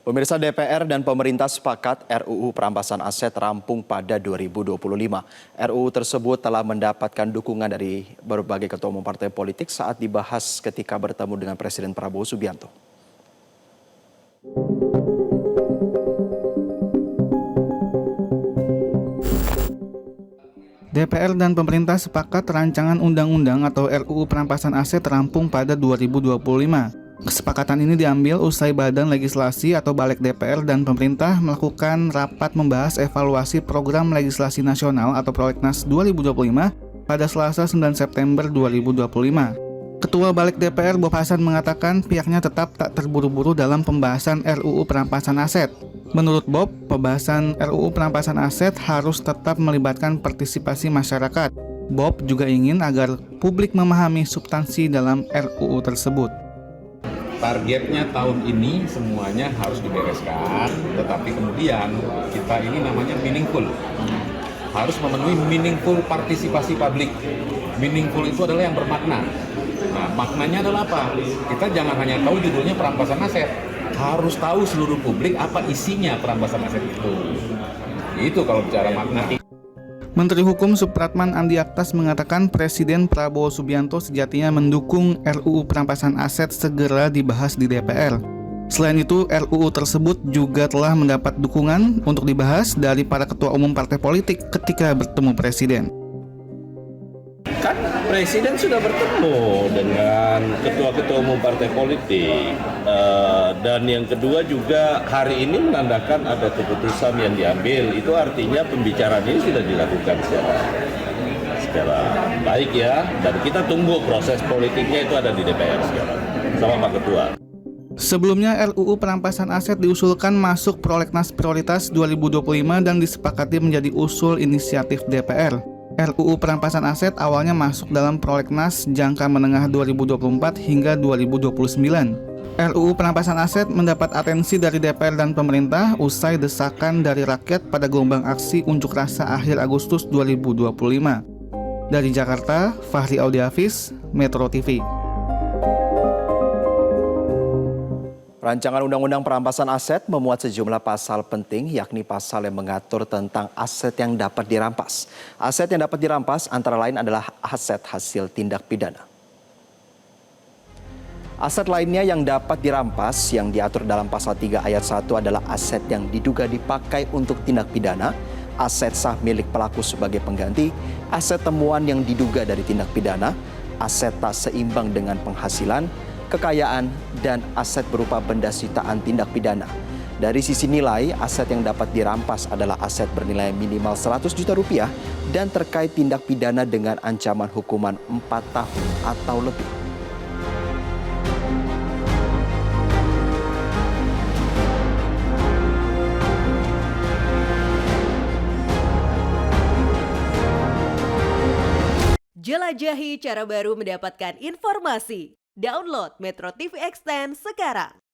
Pemirsa, DPR dan pemerintah sepakat RUU Perampasan Aset rampung pada 2025. RUU tersebut telah mendapatkan dukungan dari berbagai ketua umum partai politik saat dibahas ketika bertemu dengan Presiden Prabowo Subianto. DPR dan pemerintah sepakat rancangan undang-undang atau RUU Perampasan Aset rampung pada 2025. Kesepakatan ini diambil usai Badan Legislasi atau Balik DPR dan pemerintah melakukan rapat membahas evaluasi program legislasi nasional atau Prolegnas 2025 pada Selasa 9 September 2025. Ketua Balik DPR Bob Hasan mengatakan pihaknya tetap tak terburu-buru dalam pembahasan RUU Perampasan Aset. Menurut Bob, pembahasan RUU Perampasan Aset harus tetap melibatkan partisipasi masyarakat. Bob juga ingin agar publik memahami substansi dalam RUU tersebut. Targetnya tahun ini semuanya harus dibereskan, tetapi kemudian kita ini namanya meaningful. Harus memenuhi meaningful partisipasi publik. Meaningful itu adalah yang bermakna. Nah, maknanya adalah apa? Kita jangan hanya tahu judulnya perampasan aset, harus tahu seluruh publik apa isinya perampasan aset itu. Itu kalau bicara makna. Menteri Hukum Supratman Andi Aktas mengatakan Presiden Prabowo Subianto sejatinya mendukung RUU Perampasan Aset segera dibahas di DPR. Selain itu, RUU tersebut juga telah mendapat dukungan untuk dibahas dari para ketua umum partai politik ketika bertemu Presiden. Kan Presiden sudah bertemu dengan ketua-ketua umum partai politik, dan yang kedua juga hari ini menandakan ada keputusan yang diambil. Itu artinya pembicaraan ini sudah dilakukan secara baik ya, dan kita tunggu proses politiknya itu ada di DPR sekarang sama Pak Ketua. Sebelumnya RUU Perampasan Aset diusulkan masuk Prolegnas Prioritas 2025 dan disepakati menjadi usul inisiatif DPR. RUU Perampasan Aset awalnya masuk dalam Prolegnas jangka menengah 2024 hingga 2029. RUU Perampasan Aset mendapat atensi dari DPR dan pemerintah usai desakan dari rakyat pada gelombang aksi unjuk rasa akhir Agustus 2025. Dari Jakarta, Fahri Audiavis, Metro TV. Rancangan Undang-Undang Perampasan Aset memuat sejumlah pasal penting, yakni pasal yang mengatur tentang aset yang dapat dirampas. Aset yang dapat dirampas antara lain adalah aset hasil tindak pidana. Aset lainnya yang dapat dirampas yang diatur dalam pasal 3 ayat 1 adalah aset yang diduga dipakai untuk tindak pidana, aset sah milik pelaku sebagai pengganti, aset temuan yang diduga dari tindak pidana, aset tak seimbang dengan penghasilan, kekayaan, dan aset berupa benda sitaan tindak pidana. Dari sisi nilai, aset yang dapat dirampas adalah aset bernilai minimal 100 juta rupiah dan terkait tindak pidana dengan ancaman hukuman 4 tahun atau lebih. Jelajahi cara baru mendapatkan informasi. Download Metro TV Extend sekarang.